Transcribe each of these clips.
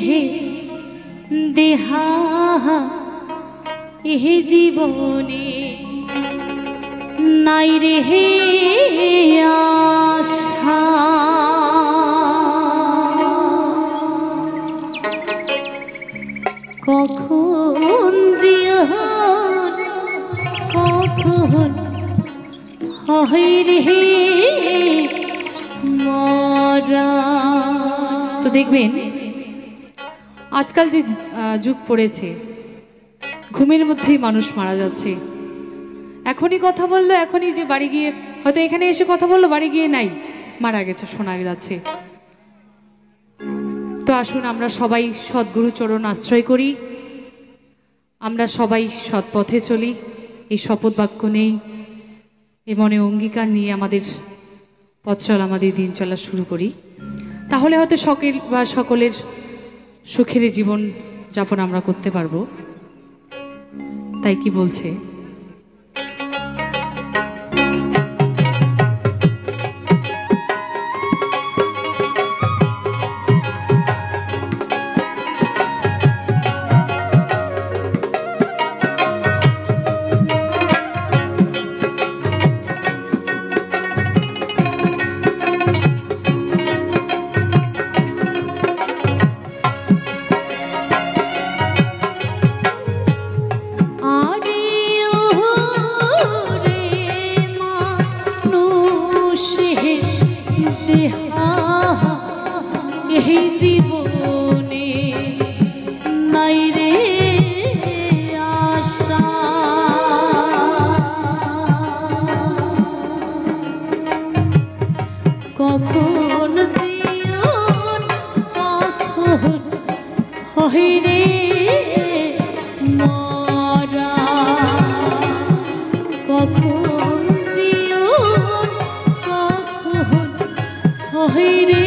হে দেহা এ জীবনে নাই রে হে আশা কখন জীবন কখন হয় রে মরা। তো দেখবেন আজকাল যে যুগ পড়েছে ঘুমের মধ্যেই মানুষ মারা যাচ্ছে। এখনই কথা বললো, এখনই যে বাড়ি গিয়ে হয়তো এখানে এসে কথা বললো, বাড়ি গিয়ে নাই, মারা গেছে, শোনা যাচ্ছে। তো আসুন আমরা সবাই সদ্গুরু চরণ আশ্রয় করি, আমরা সবাই সৎ পথে চলি, এই শপথ বাক্য নেই, এ মনে অঙ্গীকার নিয়ে আমাদের পথ চলা, আমাদের দিন চলা শুরু করি। তাহলে হয়তো সকলের সুখের জীবন যাপন আমরা করতে পারবো। তাই কি বলছে, এই জীবনে নাই রে আশা কখন জীবন কখন হয় রে মরা কখন জীবন কখন হয় রে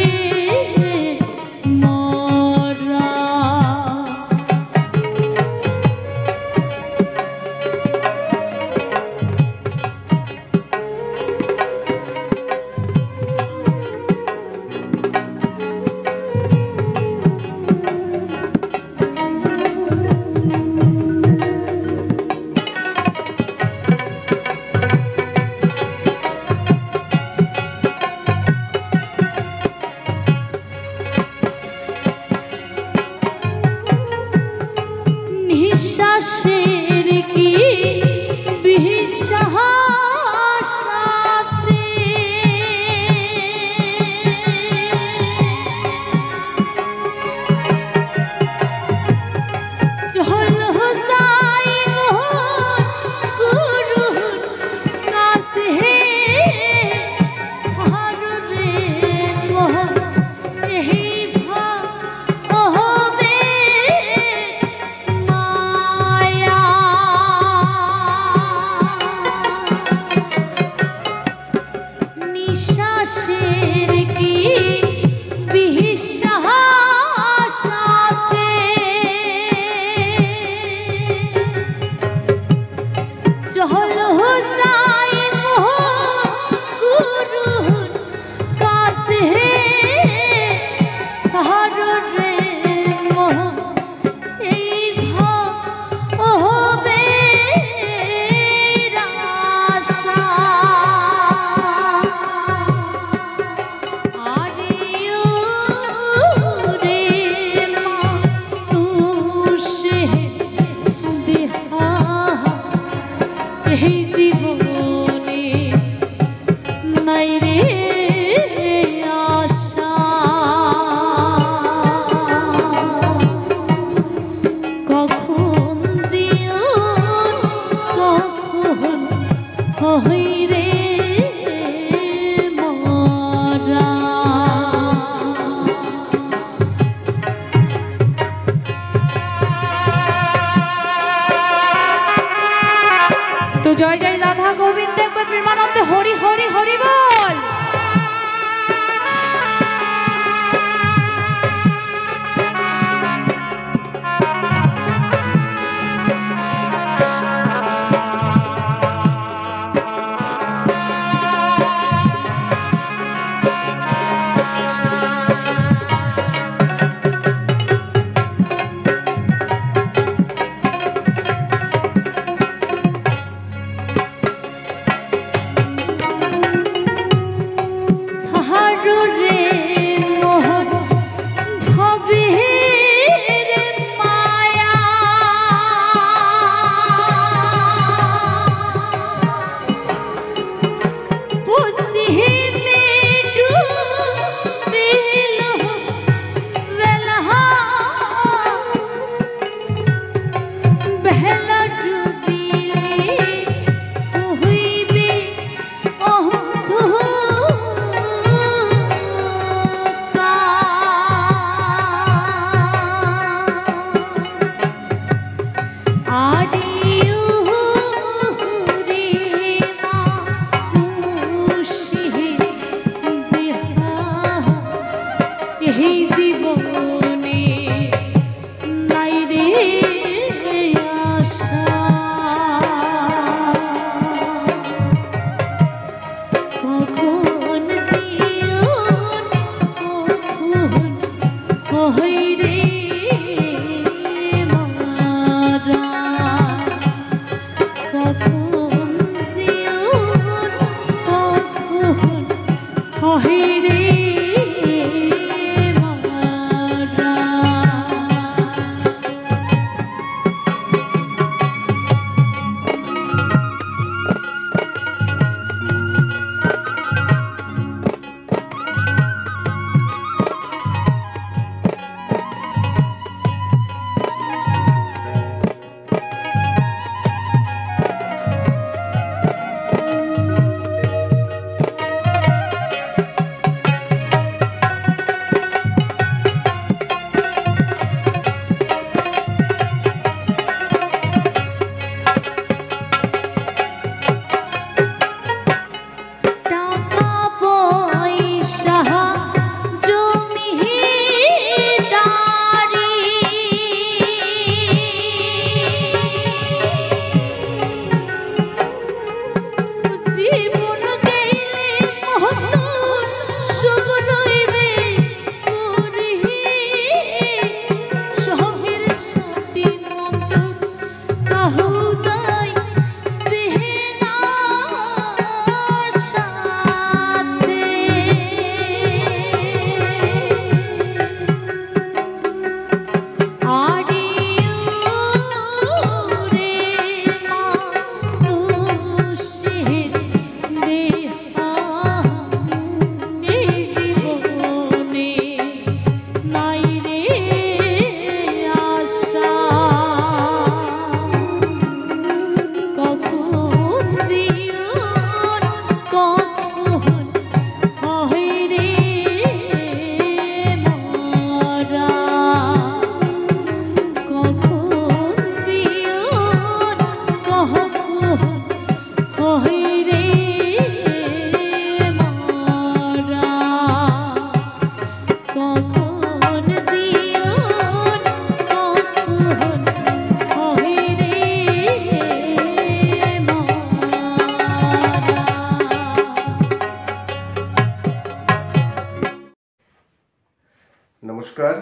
নমস্কার,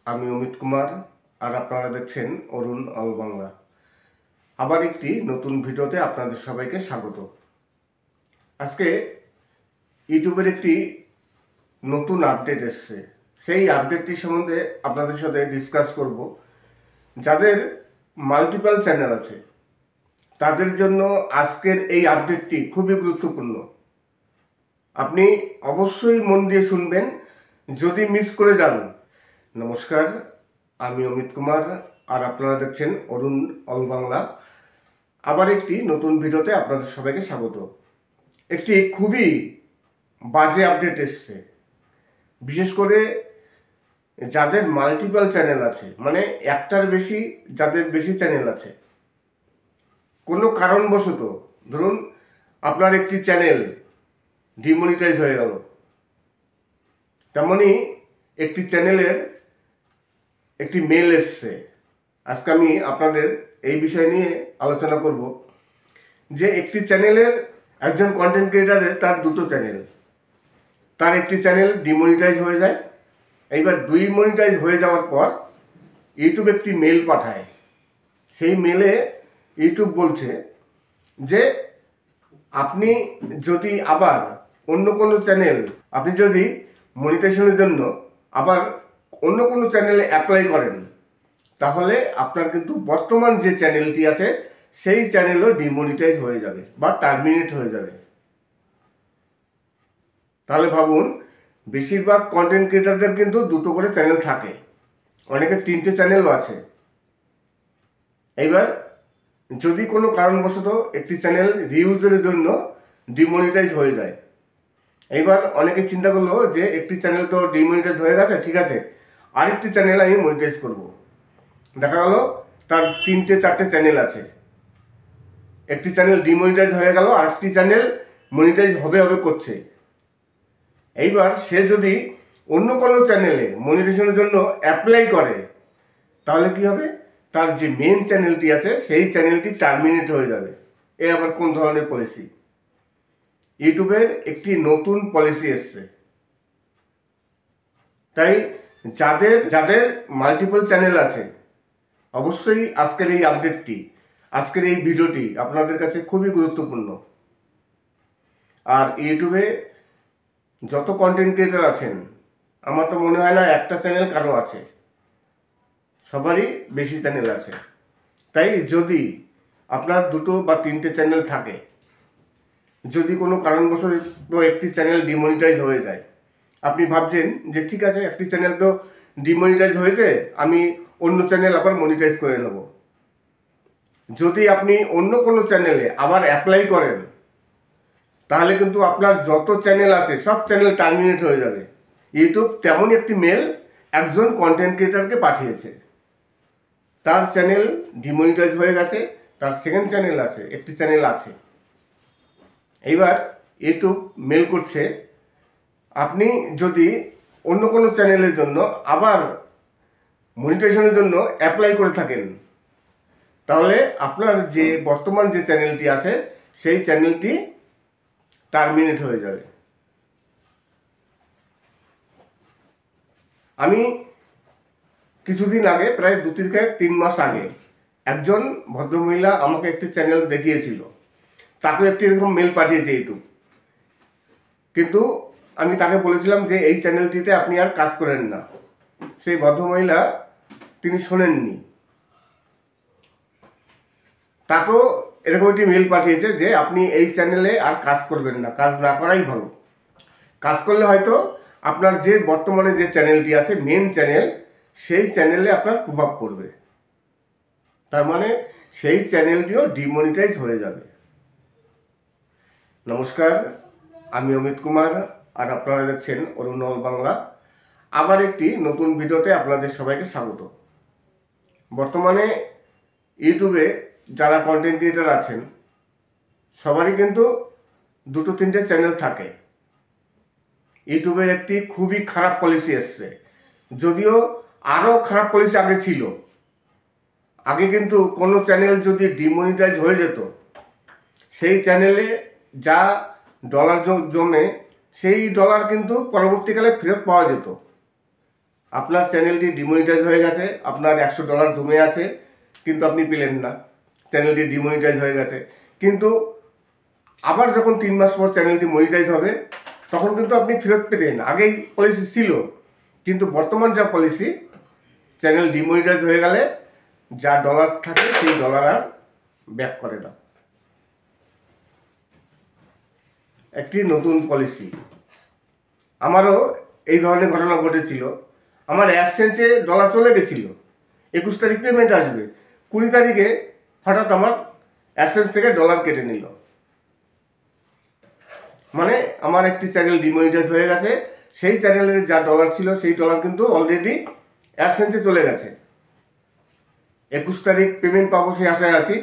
আমি অমিত কুমার আর আপনারা দেখছেন অরুণ অল বাংলা। আবার একটি নতুন ভিডিওতে আপনাদের সবাইকে স্বাগত। আজকে ইউটিউবের একটি নতুন আপডেট এসছে। সেই আপডেটটি সম্বন্ধে আপনাদের সাথে ডিসকাস করব। যাদের মাল্টিপল চ্যানেল আছে তাদের জন্য আজকের এই আপডেটটি খুবই গুরুত্বপূর্ণ। আপনি অবশ্যই মন দিয়ে শুনবেন, যদি মিস করে যান। নমস্কার, আমি অমিত কুমার আর আপনারা দেখছেন অরুণ অল বাংলা। আবার একটি নতুন ভিডিওতে আপনাদের সবাইকে স্বাগত। একটি খুবই বাজে আপডেট এসছে, বিশেষ করে যাদের মাল্টিপল চ্যানেল আছে, মানে একটার বেশি, যাদের বেশি চ্যানেল আছে, কোনো কারণবশত ধরুন আপনার একটি চ্যানেল ডিমনিটাইজ হয়ে গেল, তেমনই একটি চ্যানেলের একটি মেল এসছে। আজকে আমি আপনাদের এই বিষয় নিয়ে আলোচনা করব যে একটি চ্যানেলের একজন কন্টেন্ট ক্রিয়েটারের তার দুটো চ্যানেল, তার একটি চ্যানেল ডিমনিটাইজ হয়ে যায়। এইবার ডিমনিটাইজ হয়ে যাওয়ার পর ইউটিউব একটি মেল পাঠায়। সেই মেলে ইউটিউব বলছে যে আপনি যদি আবার অন্য কোনো চ্যানেল, আপনি যদি মনিটাইজেশনের জন্য আবার অন্য কোনো চ্যানেলে অ্যাপ্লাই করেন, তাহলে আপনার কিন্তু বর্তমান যে চ্যানেলটি আছে সেই চ্যানেলও ডিমনিটাইজ হয়ে যাবে বা টার্মিনেট হয়ে যাবে। তাহলে ভাবুন, বেশিরভাগ কন্টেন্ট ক্রিয়েটারদের কিন্তু দুটো করে চ্যানেল থাকে, অনেকের তিনটে চ্যানেলও আছে। এইবার যদি কোনো কারণবশত একটি চ্যানেল রিউজের জন্য ডিমনিটাইজ হয়ে যায়, এইবার অনেকে চিন্তা করলো যে একটি চ্যানেল তো ডিমনিটাইজ হয়ে গেছে, ঠিক আছে আরেকটি চ্যানেল আমি মনিটাইজ করব। দেখা গেল তার 3-4টে চ্যানেল আছে, একটি চ্যানেল ডিমনিটাইজ হয়ে গেল, আরেকটি চ্যানেল মনিটাইজ হবে করছে। এইবার সে যদি অন্য কোনো চ্যানেলে মনিটাইজেশনের জন্য অ্যাপ্লাই করে, তাহলে কি হবে, তার যে মেন চ্যানেলটি আছে সেই চ্যানেলটি টার্মিনেট হয়ে যাবে। এ আবার কোন ধরনের পলিসি? ইউটিউবের একটি নতুন পলিসি এসছে। তাই যাদের যাদের মাল্টিপল চ্যানেল আছে, অবশ্যই আজকের এই আপডেটটি, আজকের এই ভিডিওটি আপনাদের কাছে খুবই গুরুত্বপূর্ণ। আর ইউটিউবে যত কন্টেন্ট ক্রিয়েটার আছেন, আমার তো মনে হয় না একটা চ্যানেল কারো আছে, সবারই বেশি চ্যানেল আছে। তাই যদি আপনার 2 বা 3টে চ্যানেল থাকে, যদি কোনো কারণবশত একটি চ্যানেল ডিমনিটাইজ হয়ে যায়, আপনি ভাবছেন যে ঠিক আছে একটি চ্যানেল তো ডিমনিটাইজ হয়েছে, আমি অন্য চ্যানেল আবার মনিটাইজ করে নেব। যদি আপনি অন্য কোনো চ্যানেলে আবার অ্যাপ্লাই করেন, তাহলে কিন্তু আপনার যত চ্যানেল আছে সব চ্যানেল টার্মিনেট হয়ে যাবে। ইউটিউব তেমন একটি মেল একজন কন্টেন্ট ক্রিয়েটারকে পাঠিয়েছে, তার চ্যানেল ডিমনিটাইজ হয়ে গেছে, তার সেকেন্ড চ্যানেল আছে, একটি চ্যানেল আছে। এইবার ইউটিউব মেল করছে, আপনি যদি অন্য কোনো চ্যানেলের জন্য আবার মনিটাইজেশনের জন্য অ্যাপ্লাই করে থাকেন, তাহলে আপনার যে বর্তমান যে চ্যানেলটি আছে সেই চ্যানেলটি টার্মিনেট হয়ে যাবে। আমি কিছুদিন আগে, প্রায় 2-3 মাস আগে, একজন ভদ্রমহিলা আমাকে একটি চ্যানেল দেখিয়েছিল, তাকে একটি এরকম মেল পাঠিয়েছে ইউটিউব। কিন্তু আমি তাকে বলেছিলাম যে এই চ্যানেলটিতে আপনি আর কাজ করেন না। সেই ভদ্রমহিলা তিনি শোনেননি, তাকেও এরকম একটি মেল পাঠিয়েছে যে আপনি এই চ্যানেলে আর কাজ করবেন না, কাজ না করাই ভালো। কাজ করলে হয়তো আপনার যে বর্তমানে যে চ্যানেলটি আছে মেন চ্যানেল, সেই চ্যানেলে আপনার প্রভাব পড়বে, তার মানে সেই চ্যানেলটিও ডিমনিটাইজ হয়ে যাবে। নমস্কার, আমি অমিত কুমার আর আপনারা দেখছেন অরুণ অল বাংলা। আবার একটি নতুন ভিডিওতে আপনাদের সবাইকে স্বাগত। বর্তমানে ইউটিউবে যারা কন্টেন্ট ক্রিয়েটার আছেন, সবারই কিন্তু 2-3টে চ্যানেল থাকে। ইউটিউবের একটি খুবই খারাপ পলিসি এসছে, যদিও আরও খারাপ পলিসি আগে ছিল। আগে কিন্তু কোনো চ্যানেল যদি ডিমনিটাইজ হয়ে যেত, সেই চ্যানেলে যা ডলার জমে সেই ডলার কিন্তু পরবর্তীকালে ফেরত পাওয়া যেত। আপনার চ্যানেলটি ডিমনিটাইজ হয়ে গেছে, আপনার $100 জমে আছে, কিন্তু আপনি পেলেন না, চ্যানেলটি ডিমনিটাইজ হয়ে গেছে। কিন্তু আবার যখন 3 মাস পর চ্যানেলটি মনিটাইজ হবে তখন কিন্তু আপনি ফেরত পেতেন। আগেই পলিসি ছিল, কিন্তু বর্তমান যা পলিসি, চ্যানেল ডিমনিটাইজ হয়ে গেলে যা ডলার থাকে সেই ডলার আর ব্যাক করে না। একটি নতুন পলিসি। আমারও এই ধরনের ঘটনা ঘটেছিল। আমার অ্যাডসেন্সে ডলার চলে গেছিল, 21 তারিখ পেমেন্ট আসবে, 20 তারিখে হঠাৎ আমার অ্যাডসেন্স থেকে ডলার কেটে নিল। মানে আমার একটি চ্যানেল ডিমনিটাইজ হয়ে গেছে, সেই চ্যানেলের যা ডলার ছিল সেই ডলার কিন্তু অলরেডি অ্যাডসেন্সে চলে গেছে। 21 তারিখ পেমেন্ট পাবো সেই আশায় আছি,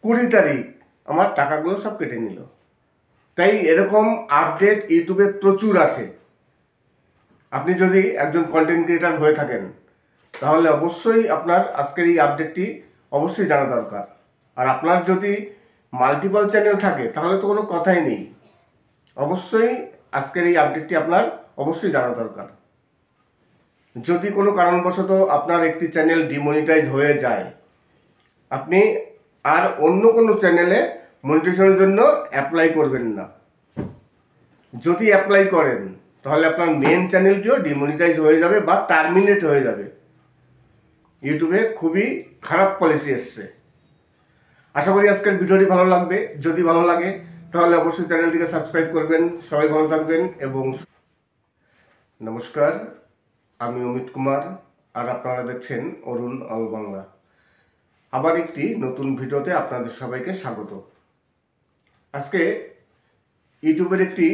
20 তারিখ আমার টাকাগুলো সব কেটে নিল। তাই এরকম আপডেট ইউটিউবে প্রচুর আছে। আপনি যদি একজন কন্টেন্ট ক্রিয়েটার হয়ে থাকেন তাহলে অবশ্যই আপনার আজকের এই আপডেটটি অবশ্যই জানা দরকার। আর আপনার যদি মাল্টিপল চ্যানেল থাকে তাহলে তো কোনো কথাই নেই, অবশ্যই আজকের এই আপডেটটি আপনার অবশ্যই জানা দরকার। যদি কোনো কারণবশত আপনার একটি চ্যানেল ডিমনিটাইজ হয়ে যায়, আপনি আর অন্য কোনো চ্যানেলে মনিটাইজেশনের জন্য অ্যাপ্লাই করবেন না। যদি অ্যাপ্লাই করেন তাহলে আপনার মেন চ্যানেলটিও ডিমনিটাইজ হয়ে যাবে বা টার্মিনেট হয়ে যাবে। ইউটিউবে খুবই খারাপ পলিসি এসছে। আশা করি আজকের ভিডিওটি ভালো লাগবে। যদি ভালো লাগে তাহলে অবশ্যই চ্যানেলটিকে সাবস্ক্রাইব করবেন। সবাই ভালো থাকবেন এবং নমস্কার, আমি অমিত কুমার আর আপনারা দেখছেন অরুণ অল বাংলা। আবার একটি নতুন ভিডিওতে আপনাদের সবাইকে স্বাগত। আজকে ইউটিউবের একটি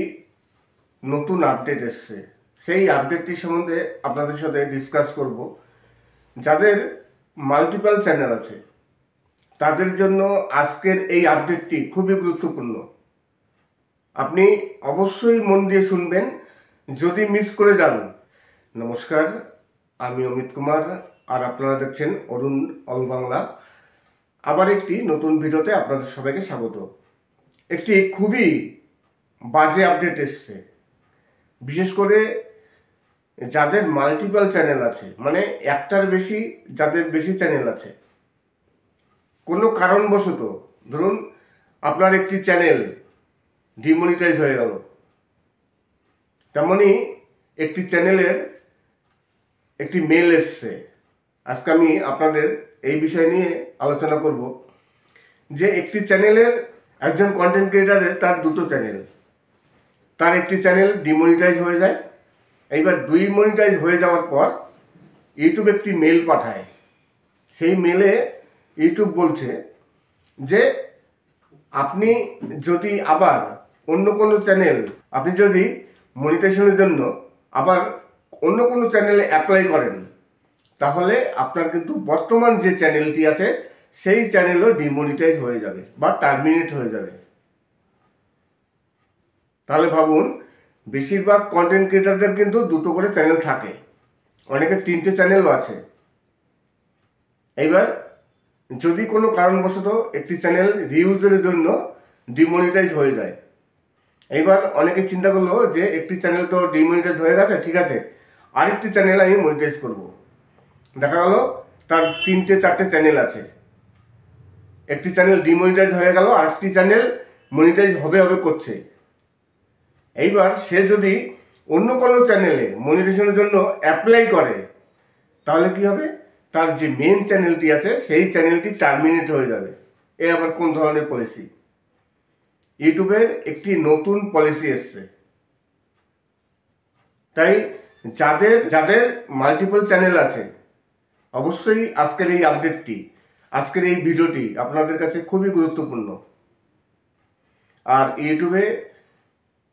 নতুন আপডেট এসছে, সেই আপডেটটি সম্বন্ধে আপনাদের সাথে ডিসকাস করব। যাদের মাল্টিপল চ্যানেল আছে তাদের জন্য আজকের এই আপডেটটি খুবই গুরুত্বপূর্ণ। আপনি অবশ্যই মন দিয়ে শুনবেন, যদি মিস করে যান। নমস্কার, আমি অমিত কুমার আর আপনারা দেখছেন অরুণ অল বাংলা। আবার একটি নতুন ভিডিওতে আপনাদের সবাইকে স্বাগত। একটি খুবই বাজে আপডেট এসছে, বিশেষ করে যাদের মাল্টিপল চ্যানেল আছে, মানে একটার বেশি, যাদের বেশি চ্যানেল আছে। কোনো কারণবশত ধরুন আপনার একটি চ্যানেল ডিমনিটাইজ হয়ে গেল, তেমনই একটি চ্যানেলের একটি মেল এসছে। আজকে আমি আপনাদের এই বিষয় নিয়ে আলোচনা করব যে একটি চ্যানেলের, একজন কন্টেন্ট ক্রিয়েটারের তার দুটো চ্যানেল, তার একটি চ্যানেল ডিমনিটাইজ হয়ে যায়। এইবার ডিমনিটাইজ হয়ে যাওয়ার পর ইউটিউব একটি মেল পাঠায়। সেই মেলে ইউটিউব বলছে যে আপনি যদি আবার অন্য কোনো চ্যানেল, আপনি যদি মনিটাইজেশনের জন্য আবার অন্য কোনো চ্যানেলে অ্যাপ্লাই করেন তাহলে আপনার কিন্তু বর্তমান যে চ্যানেলটি আছে সেই চ্যানেলও ডিমনিটাইজ হয়ে যাবে বা টার্মিনেট হয়ে যাবে। তাহলে ভাবুন, বেশিরভাগ কন্টেন্ট ক্রিয়েটারদের কিন্তু দুটো করে চ্যানেল থাকে, অনেকে 3টে চ্যানেলও আছে। এইবার যদি কোনো কারণবশত একটি চ্যানেল রিউজের জন্য ডিমনিটাইজ হয়ে যায়, এইবার অনেকে চিন্তা করলো যে একটি চ্যানেল তো ডিমনিটাইজ হয়ে গেছে, ঠিক আছে আরেকটি চ্যানেল আমি মনিটাইজ করব। দেখা গেল তার 3টে-4টে চ্যানেল আছে, একটি চ্যানেল ডিমনিটাইজ হয়ে গেল, আরেকটি চ্যানেল মনিটাইজ হবে করছে। এইবার সে যদি অন্য কোনো চ্যানেলে মনিটাইজেশনের জন্য অ্যাপ্লাই করে তাহলে কি হবে, তার যে মেন চ্যানেলটি আছে সেই চ্যানেলটি টার্মিনেট হয়ে যাবে। এ আবার কোন ধরনের পলিসি? ইউটিউবের একটি নতুন পলিসি এসছে। তাই যাদের যাদের মাল্টিপল চ্যানেল আছে অবশ্যই আজকের এই আপডেটটি, আজকের এই ভিডিওটি আপনাদের কাছে খুবই গুরুত্বপূর্ণ। আর ইউটিউবে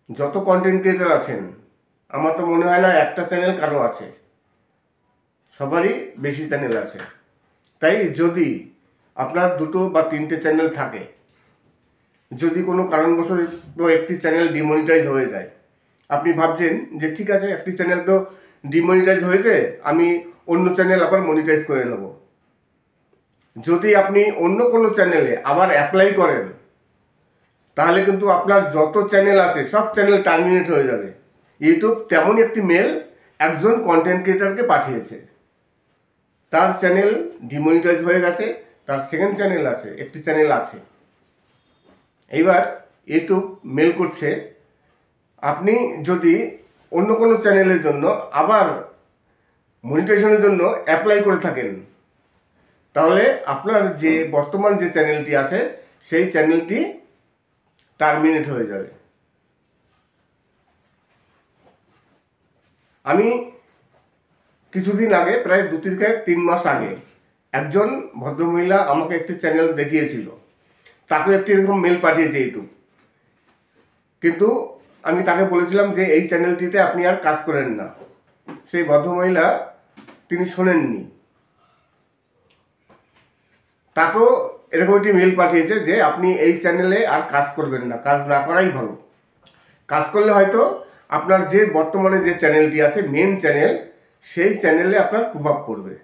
যত কন্টেন্ট ক্রিয়েটার আছেন, আমার তো মনে হয় না একটা চ্যানেল কারো আছে, সবারই বেশি চ্যানেল আছে। তাই যদি আপনার 2টো বা 3টে চ্যানেল থাকে, যদি কোনো কারণবশত একটি চ্যানেল ডিমনিটাইজ হয়ে যায়, আপনি ভাবছেন যে ঠিক আছে একটি চ্যানেল তো ডিমনিটাইজ হয়েছে, আমি অন্য চ্যানেল আবার মনিটাইজ করে নেব। যদি আপনি অন্য কোনো চ্যানেলে আবার অ্যাপ্লাই করেন তাহলে কিন্তু আপনার যত চ্যানেল আছে সব চ্যানেল টার্মিনেট হয়ে যাবে। ইউটিউব তেমনই একটি মেল একজন কন্টেন্ট ক্রিয়েটারকে পাঠিয়েছে, তার চ্যানেল ডিমনিটাইজ হয়ে গেছে, তার সেকেন্ড চ্যানেল আছে, একটি চ্যানেল আছে। এইবার ইউটিউব মেল করছে, আপনি যদি অন্য কোনো চ্যানেলের জন্য আবার মনিটাইজেশনের জন্য অ্যাপ্লাই করে থাকেন, তাহলে আপনার যে বর্তমান যে চ্যানেলটি আছে সেই চ্যানেলটি টার্মিনেট হয়ে যাবে। আমি কিছুদিন আগে, প্রায় 2-3 মাস আগে, একজন ভদ্রমহিলা আমাকে একটি চ্যানেল দেখিয়েছিল, তাকে একটি এরকম মেল পাঠিয়েছে ইউটিউব। কিন্তু আমি তাকে বলেছিলাম যে এই চ্যানেলটিতে আপনি আর কাজ করেন না। সেই ভদ্রমহিলা তিনি শোনেননি, তাকেও এরকম একটি মেল পাঠিয়েছে যে আপনি এই চ্যানেলে আর কাজ করবেন না, কাজ না করাই ভালো। কাজ করলে হয়তো আপনার যে বর্তমানে যে চ্যানেলটি আছে, মেন চ্যানেল, সেই চ্যানেলে আপনার প্রভাব পড়বে,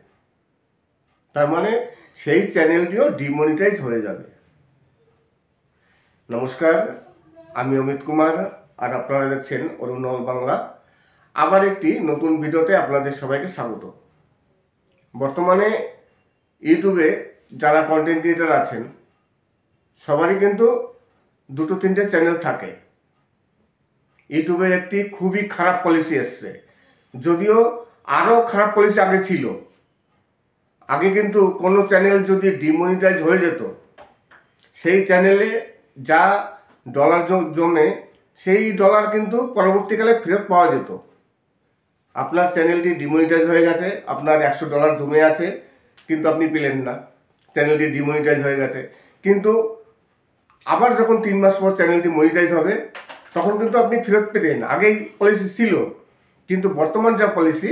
তার মানে সেই চ্যানেলটিও ডিমনিটাইজ হয়ে যাবে। নমস্কার, আমি অমিত কুমার, আর আপনারা দেখছেন অরুণল বাংলা। আবার একটি নতুন ভিডিওতে আপনাদের সবাইকে স্বাগত। বর্তমানে ইউটিউবে যারা কন্টেন্ট ক্রিয়েটার আছেন, সবারই কিন্তু 2-3টে চ্যানেল থাকে। ইউটিউবের একটি খুবই খারাপ পলিসি এসছে, যদিও আরও খারাপ পলিসি আগে ছিল। আগে কিন্তু কোনো চ্যানেল যদি ডিমনিটাইজ হয়ে যেত, সেই চ্যানেলে যা ডলার জমে সেই ডলার কিন্তু পরবর্তীকালে ফেরত পাওয়া যেত। আপনার চ্যানেলটি ডিমনিটাইজ হয়ে গেছে, আপনার $100 জমে আছে, কিন্তু আপনি পেলেন না, চ্যানেলটি ডিমনিটাইজ হয়ে গেছে। কিন্তু আবার যখন 3 মাস পর চ্যানেলটি মনিটাইজ হবে, তখন কিন্তু আপনি ফেরত পেতেন। আগেই পলিসি ছিল, কিন্তু বর্তমান যা পলিসি,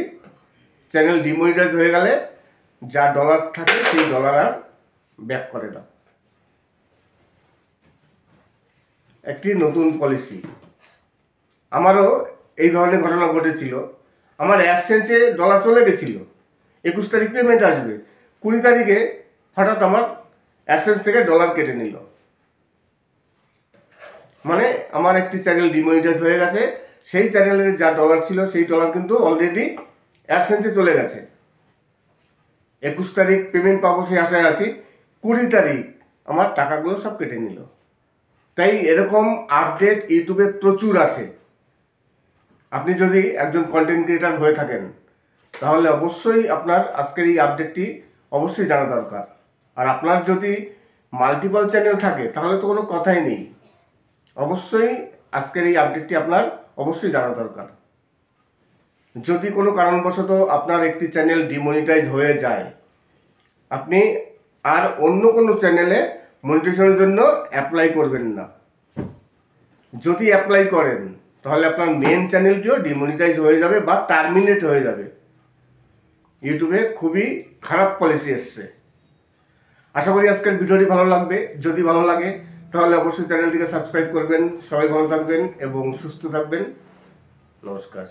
চ্যানেল ডিমনিটাইজ হয়ে গেলে যা ডলার থাকে সেই ডলার আর ব্যাক করে না। একটি নতুন পলিসি। আমারও এই ধরনের ঘটনা ঘটেছিল। আমার অ্যাডসেন্সে ডলার চলে গেছিল, 21 তারিখ পেমেন্ট আসবে, 20 তারিখে হঠাৎ আমার অ্যাডসেন্স থেকে ডলার কেটে নিল। মানে আমার একটি চ্যানেল ডিমনিটাইজ হয়ে গেছে, সেই চ্যানেলে যা ডলার ছিল সেই ডলার কিন্তু অলরেডি অ্যাডসেন্সে চলে গেছে। 21 তারিখ পেমেন্ট পাবো সেই আশায় আছি, 20 তারিখ আমার টাকাগুলো সব কেটে নিল। তাই এরকম আপডেট ইউটিউবে প্রচুর আছে। আপনি যদি একজন কন্টেন্ট ক্রিয়েটার হয়ে থাকেন, তাহলে অবশ্যই আপনার আজকের এই আপডেটটি অবশ্যই জানা দরকার। আর আপনার যদি মাল্টিপল চ্যানেল থাকে, তাহলে তো কোনো কথাই নেই, অবশ্যই আজকের এই আপডেটটি আপনার অবশ্যই জানা দরকার। যদি কোনো কারণবশত আপনার একটি চ্যানেল ডিমনিটাইজ হয়ে যায়, আপনি আর অন্য কোনো চ্যানেলে মনিটাইজেশনের জন্য অ্যাপ্লাই করবেন না। যদি অ্যাপ্লাই করেন, তাহলে আপনার মেন চ্যানেলটিও ডিমনিটাইজ হয়ে যাবে বা টার্মিনেট হয়ে যাবে। ইউটিউবে খুবই খারাপ পলিসি এসছে। আশা করি আজকের ভিডিওটি ভালো লাগবে। যদি ভালো লাগে তাহলে অবশ্যই চ্যানেলটিকে সাবস্ক্রাইব করবেন। সবাই ভালো থাকবেন এবং সুস্থ থাকবেন। নমস্কার।